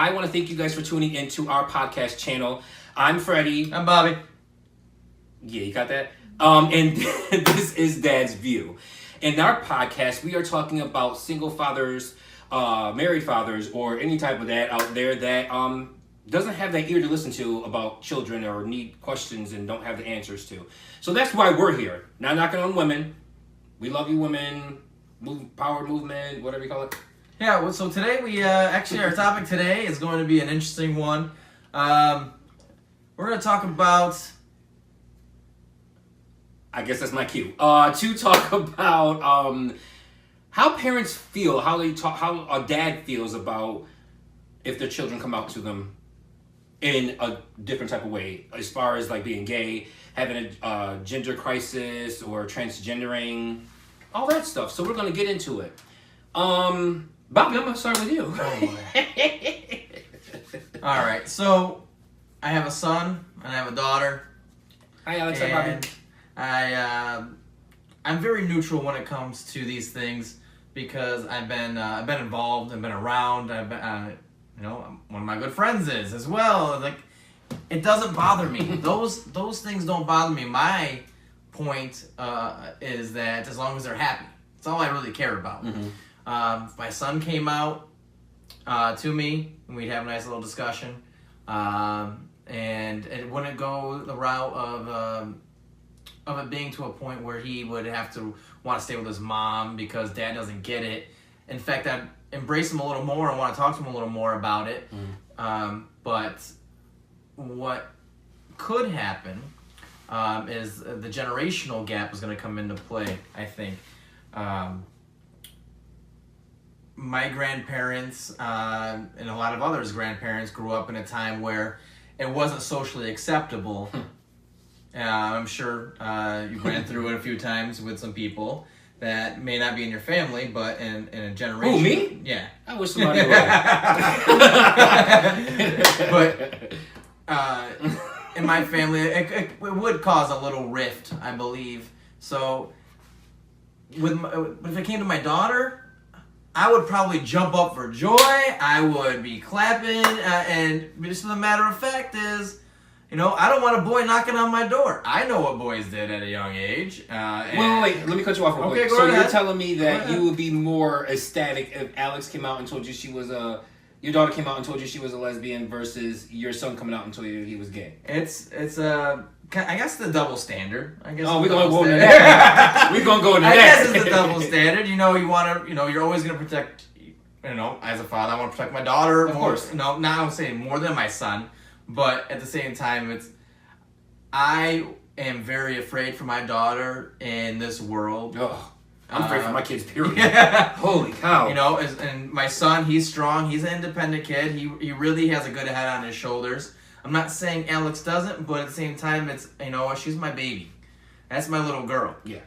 I want to thank you guys for tuning into our podcast channel. I'm Freddie. I'm Bobby. Yeah, you got that? And this is Dad's View. In our podcast, we are talking about single fathers, married fathers, or any type of that out there that doesn't have that ear to listen to about children or need questions and don't have the answers to. So that's why we're here. Not knocking on women. We love you women. Power movement, whatever you call it. Yeah, well, so today we, actually our topic today is going to be an interesting one. We're going to talk about... I guess that's my cue. To talk about how parents feel, how a dad feels about if their children come out to them in a different type of way, as far as like being gay, having a gender crisis, or transgendering, all that stuff. So we're gonna get into it. Bobby, I'm gonna start with you. Oh, all right, so I have a son and I have a daughter. Hi, Alex. Hi, Bobby. I'm very neutral when it comes to these things because I've been involved, I've been around. One of my good friends is as well. Like, it doesn't bother me. Those things don't bother me. My point is that as long as they're happy, that's all I really care about. Mm-hmm. My son came out to me, and we'd have a nice little discussion, and it wouldn't go the route of it being to a point where he would have to want to stay with his mom because dad doesn't get it. In fact, I'd embrace him a little more and want to talk to him a little more about it. But what could happen is the generational gap is going to come into play, I think. My grandparents and a lot of others' grandparents grew up in a time where it wasn't socially acceptable. I'm sure you ran through it a few times with some people that may not be in your family, but in a generation. Who, me? Yeah. I wish somebody would. But in my family, it would cause a little rift, I believe. So, but if it came to my daughter, I would probably jump up for joy. I would be clapping, and just the matter of fact is, I don't want a boy knocking on my door. I know what boys did at a young age. Wait, let me cut you off real quick. So you're telling me that you would be more ecstatic if Alex came out and told you she was your daughter came out and told you she was a lesbian versus your son coming out and told you he was gay? It's I guess the double standard. I guess. Oh, we're gonna go into that. We're gonna go into that. I guess it's the double standard. You want to. You're always gonna protect. As a father, I want to protect my daughter. Of course. Not I'm saying more than my son. But at the same time, I am very afraid for my daughter in this world. Oh, I'm afraid for my kids, period. Yeah. Holy cow. And my son, he's strong. He's an independent kid. He really has a good head on his shoulders. I'm not saying Alex doesn't, but at the same time, it's, she's my baby. That's my little girl. Yeah.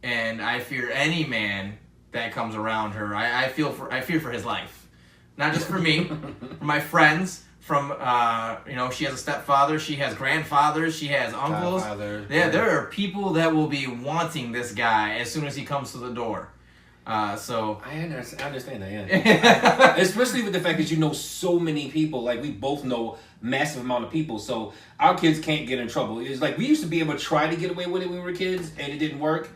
And I fear any man that comes around her. I fear for his life. Not just for me, for my friends. From, she has a stepfather, she has grandfathers, she has uncles. Yeah, there are people that will be wanting this guy as soon as he comes to the door. So I understand that, yeah. Especially with the fact that you know so many people. Like, we both know massive amount of people, so our kids can't get in trouble. It's like we used to be able to try to get away with it when we were kids, and it didn't work.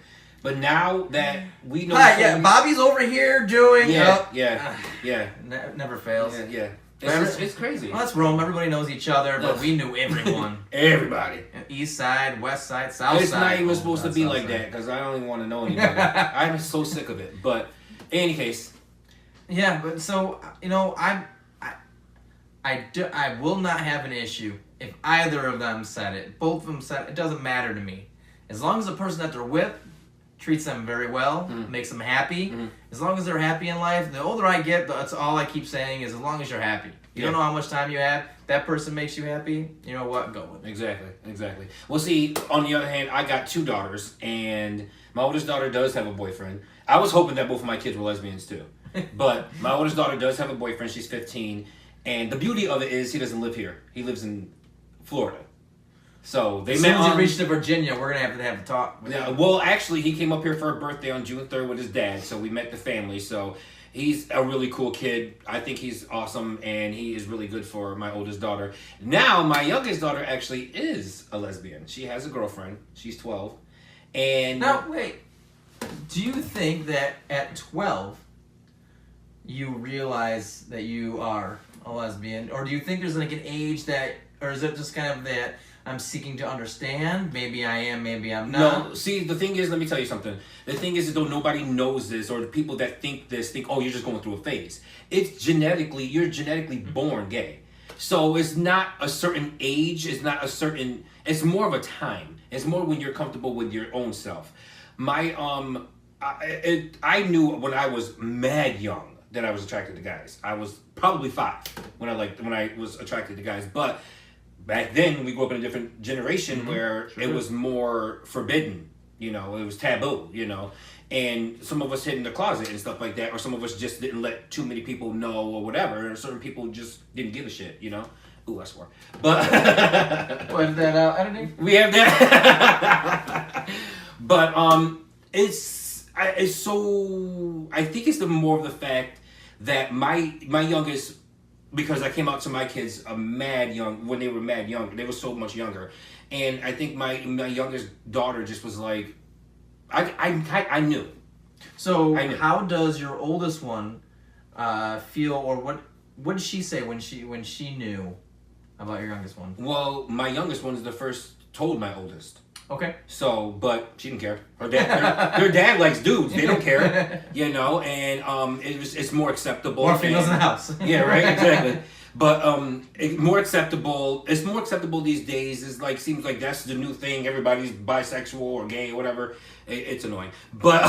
But now that we know... Bobby's over here doing... Yeah. Never fails. Yeah. It's crazy. Well, that's Rome. Everybody knows each other, but we knew everyone. Everybody. East side, west side, south side. It's not even supposed to be like that, because I don't even want to know anybody. I'm so sick of it. But in any case. Yeah, but so, I will not have an issue if either of them said it. Both of them said it. It doesn't matter to me. As long as the person that they're with treats them very well, makes them happy. Mm-hmm. As long as they're happy in life, the older I get, that's all I keep saying is as long as you're happy. You don't know how much time you have. That person makes you happy. You know what? Go with it. Exactly. Well, see, on the other hand, I got 2 daughters, and my oldest daughter does have a boyfriend. I was hoping that both of my kids were lesbians too. But my oldest daughter does have a boyfriend. She's 15. And the beauty of it is he doesn't live here. He lives in Florida. So they met. As soon as he reached to Virginia, we're going to have a talk. Yeah, well, actually, he came up here for a birthday on June 3rd with his dad. So we met the family. So He's a really cool kid. I think he's awesome, and he is really good for my oldest daughter. Now, my youngest daughter actually is a lesbian. She has a girlfriend. She's 12. And Now, wait. Do you think that at 12 you realize that you are a lesbian? Or do you think there's like an age that, or is it just kind of that I'm seeking to understand? Maybe I am, maybe I'm not. no, see, the thing is, let me tell you something. The thing is, though nobody knows this, or the people that think this think, oh, you're just going through a phase. It's genetically, you're genetically born gay. So it's not a certain age, it's not a certain, it's more of a time. It's more when you're comfortable with your own self. I knew when I was mad young that I was attracted to guys. I was probably 5 when I was attracted to guys. But back then, we grew up in a different generation where it was more forbidden. You know, it was taboo. You know, and some of us hid in the closet and stuff like that, or some of us just didn't let too many people know or whatever. And certain people just didn't give a shit. You know. Ooh, I swore. But What is that editing? we have that. But it's so. I think it's the more of the fact that my youngest, because I came out to my kids mad young when they were mad young. They were so much younger, and I think my youngest daughter just was like, I knew. So I knew. how does your oldest one feel, or what did she say when she knew about your youngest one? Well, my youngest one is the first told my oldest. Okay. So, but she didn't care. Her dad, their dad likes dudes. They don't care, you know. And it's more acceptable. More females in the house. Yeah, right. Exactly. But more acceptable. It's more acceptable these days. It's like seems like that's the new thing. Everybody's bisexual or gay or whatever. It's annoying. But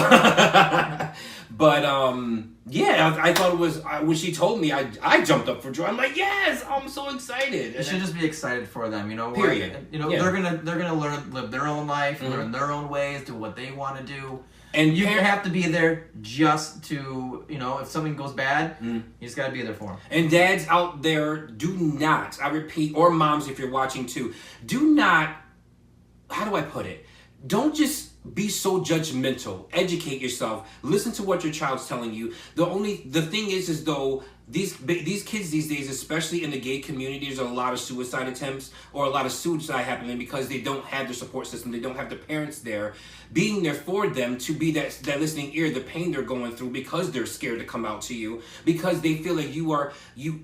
yeah, I thought it was when she told me. I jumped up for joy. I'm like, yes, I'm so excited. You should just be excited for them, you know. Period. You know, Yeah. they're gonna live their own life, learn their own ways, do what they want to do. And You have to be there just to, you know, if something goes bad, you just got to be there for them. And dads out there, do not, I repeat, or moms if you're watching too, do not, how do I put it? Don't just be so judgmental. Educate yourself. Listen to what your child's telling you. The thing is though, these kids these days, especially in the gay community, there's a lot of suicide attempts or a lot of suicide happening because they don't have their support system. They don't have the parents there, being there for them to be that listening ear, the pain they're going through because they're scared to come out to you because they feel like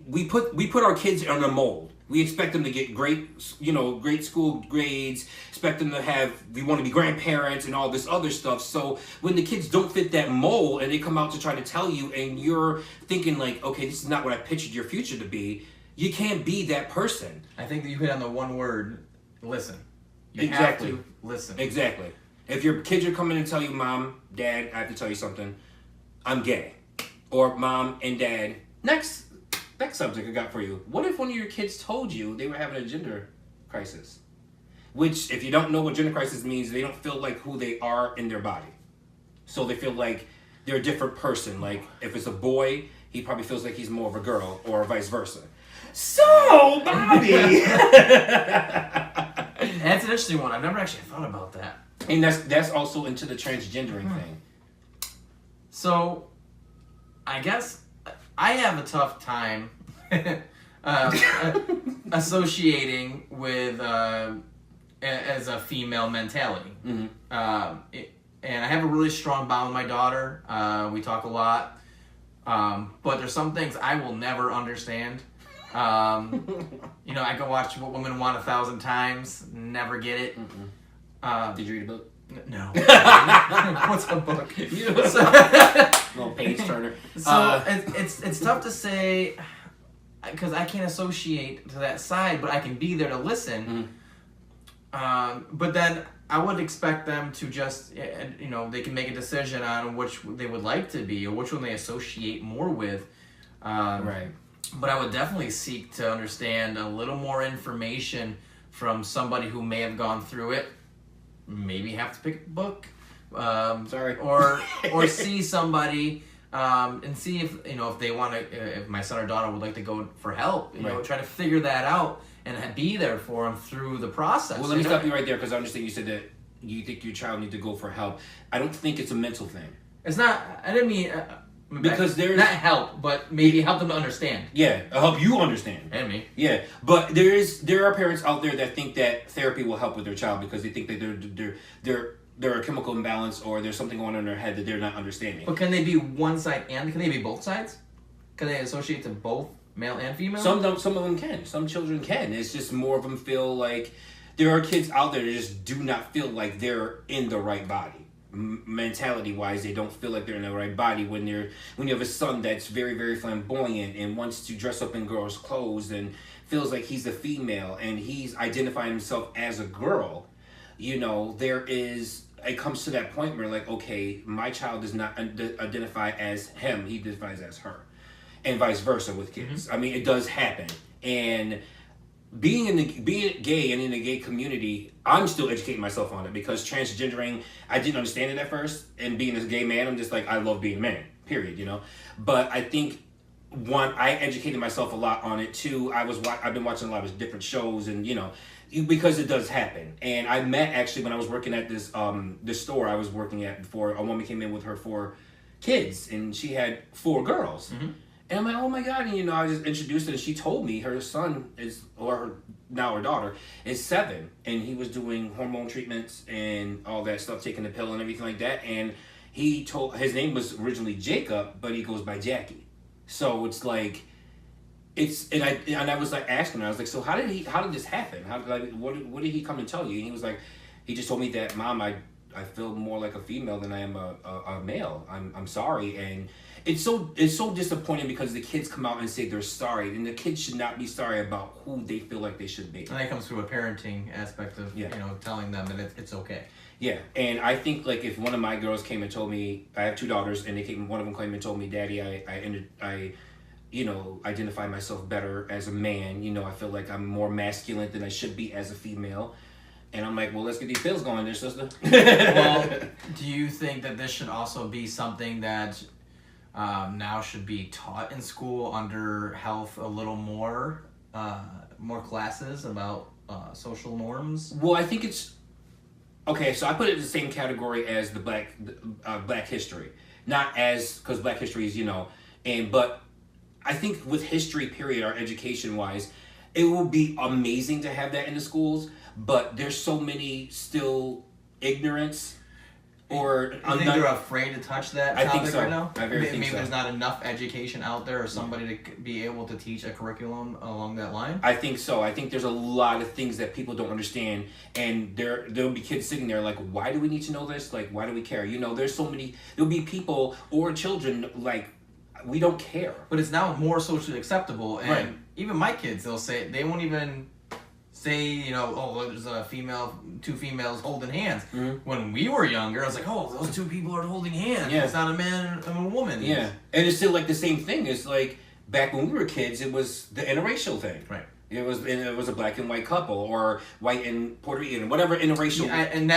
we put our kids in a mold. We expect them to get great school grades, expect them to we want to be grandparents and all this other stuff. So when the kids don't fit that mold and they come out to try to tell you and you're thinking like, okay, this is not what I pictured your future to be, you can't be that person. I think that you hit on the one word, listen. You Exactly. have to listen. Exactly. If your kids are coming and tell you, Mom, Dad, I have to tell you something, I'm gay. Or Mom and Dad, next subject I got for you. What if one of your kids told you they were having a gender crisis? Which, if you don't know what gender crisis means, they don't feel like who they are in their body. So they feel like they're a different person. Like, if it's a boy, he probably feels like he's more of a girl, or vice versa. So, Bobby! That's an interesting one. I've never actually thought about that. And that's also into the transgendering thing. So, I guess I have a tough time associating with as a female mentality. Mm-hmm. And I have a really strong bond with my daughter. We talk a lot. But there's some things I will never understand. You know, I can watch What Women Want 1,000 Times, never get it. Did you read a book? No. What's a book? Little page turner. So it's tough to say because I can't associate to that side, but I can be there to listen. But then I would expect them to just, you know, they can make a decision on which they would like to be or which one they associate more with. Right. But I would definitely seek to understand a little more information from somebody who may have gone through it. Maybe have to pick a book. Sorry. Or see somebody and see if, you know, if they want to, if my son or daughter would like to go for help, you know, try to figure that out and be there for them through the process. Well, let me stop you right there because I understand you said that you think your child needs to go for help. I don't think it's a mental thing. It's not, I didn't mean, Because there's not help, but maybe help them to understand. Yeah, I'll help you understand. And me. Yeah, but there are parents out there that think that therapy will help with their child because they think that they're a chemical imbalance or there's something going on in their head that they're not understanding. But can they be one side and can they be both sides? Can they associate to both male and female? Some of them can. Some children can. It's just more of them feel like there are kids out there that just do not feel like they're in the right body. Mentality wise, they don't feel like they're in the right body when you have a son that's very, very flamboyant and wants to dress up in girls' clothes and feels like he's a female and he's identifying himself as a girl. It comes to that point where like, okay, my child does not identify as him, he identifies as her, and vice versa with kids. I mean, it does happen. And being gay and in the gay community, I'm still educating myself on it because transgendering, I didn't understand it at first, and being a gay man, I'm just like, I love being a man, period, But I think one, I educated myself a lot on it. Two, I've been watching a lot of different shows, and because it does happen. And I met actually when I was working at this store I was working at before, a woman came in with her 4 kids, and she had 4 girls. And I'm like, oh my God. And, I just introduced her and she told me her son her daughter is 7. And he was doing hormone treatments and all that stuff, taking the pill and everything like that. And his name was originally Jacob, but he goes by Jackie. So it's like, and I was like asking her, I was like, so how did this happen? What did he come and tell you? And he was like, he just told me that, Mom, I feel more like a female than I am a male. I'm sorry. And it's so disappointing because the kids come out and say they're sorry, and the kids should not be sorry about who they feel like they should be. And that comes through a parenting aspect of telling them that it's okay. Yeah, and I think like if one of my girls came and told me, I have 2 daughters, and one of them came and told me, Daddy, I identify myself better as a man. I feel like I'm more masculine than I should be as a female. And I'm like, well, let's get these pills going there, sister. Well, do you think that this should also be something that now should be taught in school under health a little more classes about social norms? Well, I think it's okay. So I put it in the same category as the Black history, not as because Black history is but I think with history period, our education wise, it will be amazing to have that in the schools. But there's so many still ignorance or I think they're afraid to touch that topic. I think so. Right now. Maybe there's not enough education out there or somebody to be able to teach a curriculum along that line. I think so. I think there's a lot of things that people don't understand, and there'll be kids sitting there like, why do we need to know this? Like, why do we care? There's so many. There'll be people or children like, we don't care. But it's now more socially acceptable, and right. Even my kids, they won't even say, there's two females holding hands. When we were younger, I was like, oh, those 2 people are holding hands. Yeah. It's not a man and a woman. Yeah, and it's still like the same thing. It's like back when we were kids, it was the interracial thing. Right. It was a black and white couple or white and Puerto Rican, whatever interracial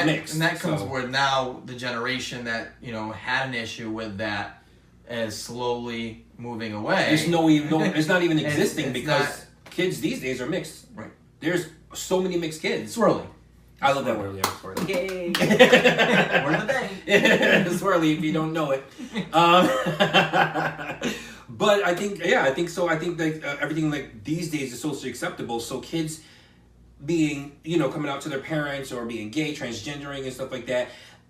mix. And that comes where now the generation that had an issue with that is slowly moving away. It's not even existing because kids these days are mixed. Right. There's so many mixed kids. Swirly. I love that word, yeah. Swirly. Yay. Word of the day. Swirly, if you don't know it. But I think so. I think like everything like these days is socially acceptable. So kids being, coming out to their parents or being gay, transgendering and stuff like that.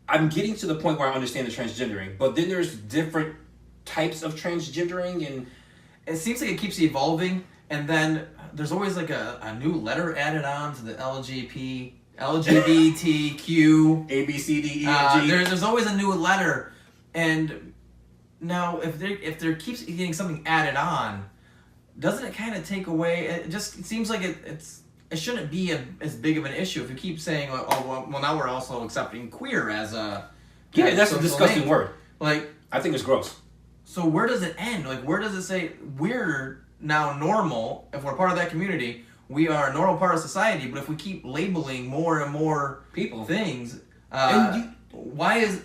I'm getting to the point where I understand the transgendering. But then there's different types of transgendering, and it seems like it keeps evolving. And then there's always like a new letter added on to the LGBTQ. A, B, C, D, E, F, G. There's always a new letter. And now if there keeps getting something added on, doesn't it kind of take away? It seems like it shouldn't be as big of an issue if you keep saying, well, now we're also accepting queer as a... Yeah, that's a disgusting word. Like, I think it's gross. So where does it end? Like, where does it say we're now normal? If we're part of that community, we are a normal part of society. But if we keep labeling more and more people things, how is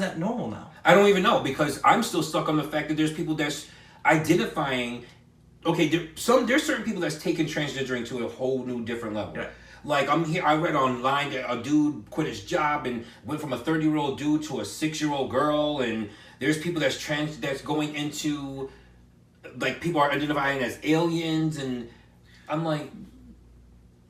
that normal now? I don't even know, because I'm still stuck on the fact that there's people that's identifying. Okay, there's certain people that's taken transgendering to a whole new different level. Right. Like I read online that a dude quit his job and went from a 30-year-old dude to a 6-year-old girl, and there's people that's going into, like, people are identifying as aliens, and I'm like,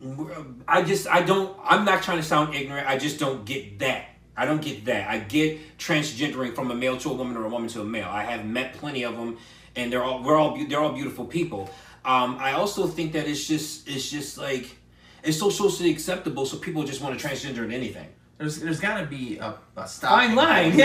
I'm not trying to sound ignorant. I just don't get that. I don't get that. I get transgendering from a male to a woman or a woman to a male. I have met plenty of them, and they're all beautiful people. I also think that it's just like, it's so socially acceptable, so people just want to transgender in anything. There's got to be a fine line.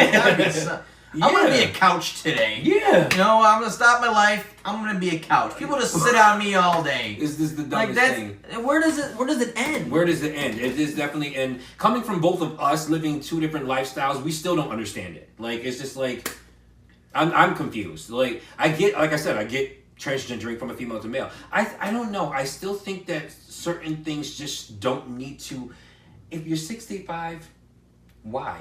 I'm going to be a couch today. Yeah. You know, I'm going to stop my life. I'm going to be a couch. People just sit on me all day. Is this the dumbest thing? Where does it end? Where does it end? It is definitely end. Coming from both of us living two different lifestyles, we still don't understand it. Like, it's just like, I'm confused. Like, I get transgendering from a female to male. I don't know. I still think that certain things just don't need to. If you're 65, why?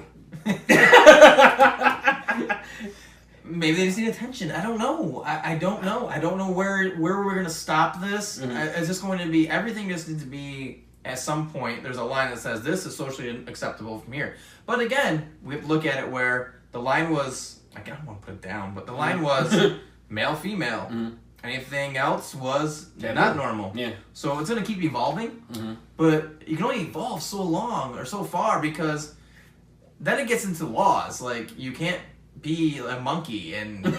Maybe they just need attention. I don't know. I don't know. I don't know where we're gonna stop this. Mm-hmm. It's just going to be, everything just needs to be, at some point there's a line that says this is socially acceptable from here. But again, we have to look at it where the line was, I don't want to put it down, but the line was male, female. Mm-hmm. Anything else was not normal. Yeah. So it's going to keep evolving, but you can only evolve so long or so far, because then it gets into laws. Like, you can't be a monkey and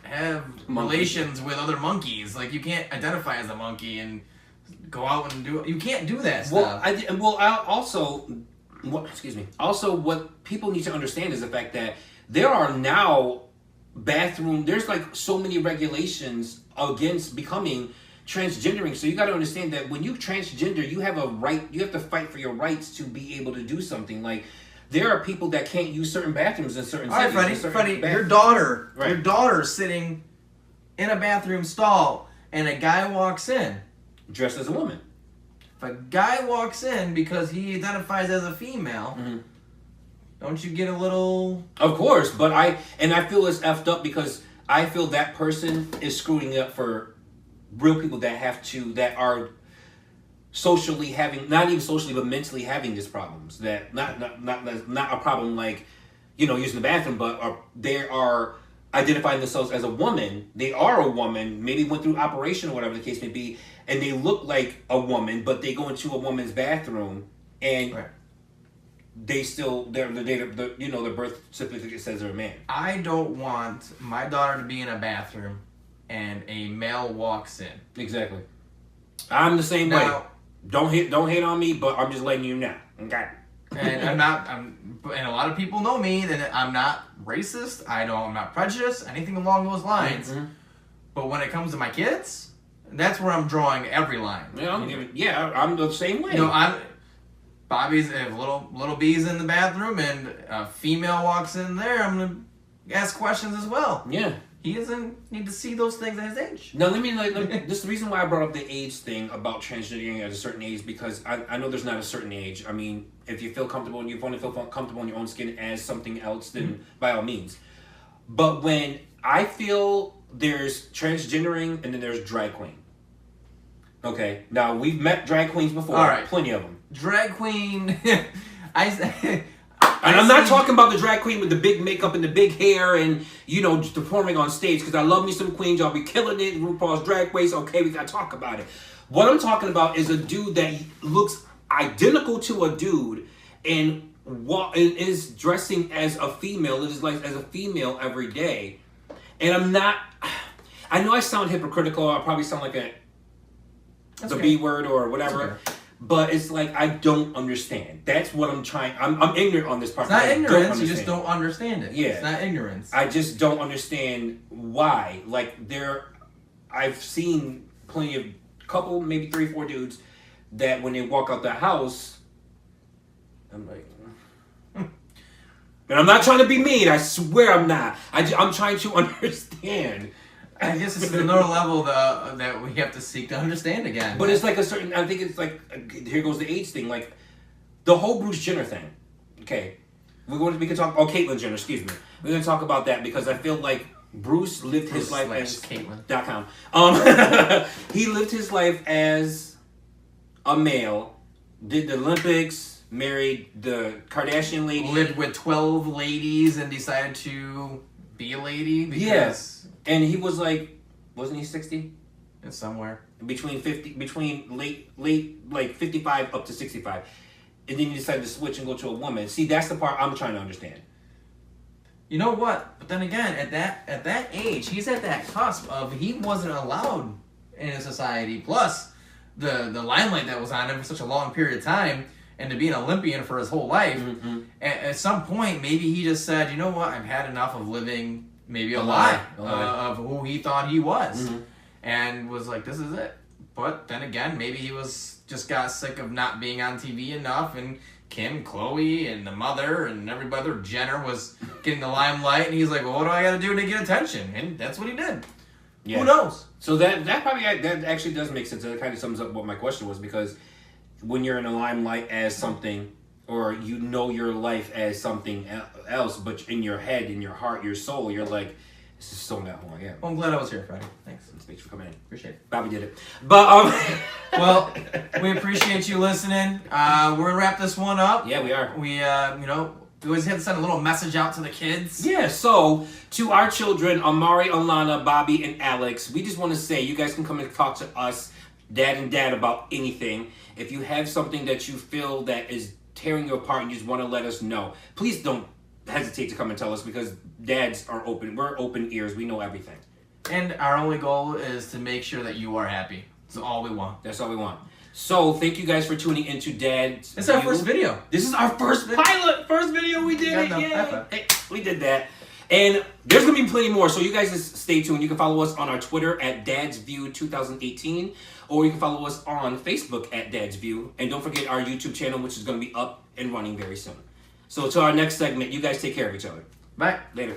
have relations with other monkeys. Like, you can't identify as a monkey and go out and do it. You can't do that stuff. Also, what people need to understand is the fact that there are now there's like so many regulations against becoming transgendering. So you got to understand that when you transgender, you have a right, you have to fight for your rights to be able to do something. Like, there are people that can't use certain bathrooms in certain cities. All right, Freddie, your daughter's sitting in a bathroom stall, and a guy walks in. Dressed as a woman. If a guy walks in because he identifies as a female, don't you get a little... Of course, but I feel it's effed up, because I feel that person is screwing it up for real people that are socially having, not even socially, but mentally having these problems. That not a problem like, using the bathroom, but they are identifying themselves as a woman. They are a woman, maybe went through operation or whatever the case may be, and they look like a woman, but they go into a woman's bathroom and they still their birth certificate says they're a man. I don't want my daughter to be in a bathroom and a male walks in. Exactly. I'm the same way. Don't hate on me, but I'm just letting you know. Okay. And and a lot of people know me that I'm not racist. I'm not prejudiced, anything along those lines. Mm-hmm. But when it comes to my kids, that's where I'm drawing every line. I'm the same way. Bobby's, if little B's in the bathroom and a female walks in there, I'm gonna ask questions as well. Yeah. He doesn't need to see those things at his age. Now, this is the reason why I brought up the age thing about transgendering at a certain age, because I know there's not a certain age. I mean, if you feel comfortable and you want to feel comfortable in your own skin as something else, then by all means. But when I feel there's transgendering and then there's drag queen. Okay, now we've met drag queens before. All right. Plenty of them. Drag queen, And I'm not talking about the drag queen with the big makeup and the big hair and, just performing on stage, because I love me some queens. Y'all be killing it. RuPaul's Drag Race. Okay, we got to talk about it. What I'm talking about is a dude that looks identical to a dude and is dressing as a female. It is like as a female every day. And I know I sound hypocritical. I probably sound like the B word or whatever. Okay. But it's like, I don't understand. That's what I'm trying. I'm ignorant on this part. It's not ignorance, you just don't understand it. Yeah. It's not ignorance. I just don't understand why. Like, I've seen plenty of couple, maybe 3, 4 dudes that when they walk out the house, I'm like, and I'm not trying to be mean. I swear I'm not. I'm trying to understand. I guess it's another level that we have to seek to understand again. But it's like I think it's like, here goes the age thing. Like, the whole Bruce Jenner thing. Okay. We can talk, Caitlyn Jenner, excuse me. We're going to talk about that, because I feel like Bruce lived his life as Caitlyn.com. He lived his life as a male, did the Olympics, married the Kardashian lady. Lived with 12 ladies and decided to be a lady. Yes. And he was like, wasn't he 60? It's somewhere. Between late, like 55 up to 65. And then he decided to switch and go to a woman. See, that's the part I'm trying to understand. You know what? But then again, at that age, he's at that cusp of he wasn't allowed in a society. Plus, the limelight that was on him for such a long period of time, and to be an Olympian for his whole life. Mm-hmm. At some point, maybe he just said, you know what? I've had enough of living maybe a lie of who he thought he was, and was like, this is it. But then again, maybe he just got sick of not being on TV enough, and Kim, Chloe, and the mother, and everybody, Jenner was getting the limelight, and he's like, well, what do I got to do to get attention? And that's what he did. Yeah. Who knows? So that actually does make sense. That kind of sums up what my question was, because when you're in the limelight as something, or you know your life as something else, but in your head, in your heart, your soul, you're like, this is so not who I am. Well, I'm glad I was here, Freddie. Thanks. Thanks for coming in. Appreciate it. Bobby did it. But well, we appreciate you listening. We're gonna wrap this one up. Yeah, we are. We we always have to send a little message out to the kids. Yeah, so to our children, Amari, Alana, Bobby, and Alex, we just want to say you guys can come and talk to us, Dad and Dad, about anything. If you have something that you feel that is tearing you apart and you just want to let us know, please don't hesitate to come and tell us, because dads are open. We're open ears. We know everything. And our only goal is to make sure that you are happy. That's all we want. That's all we want. So thank you guys for tuning into Dad's It's our first video. This is our first pilot. First video we did. Yeah. Hey, we did that. And there's going to be plenty more. So you guys just stay tuned. You can follow us on our Twitter at Dad's View 2018. Or you can follow us on Facebook at Dad's View. And don't forget our YouTube channel, which is going to be up and running very soon. So to our next segment, you guys take care of each other. Bye. Later.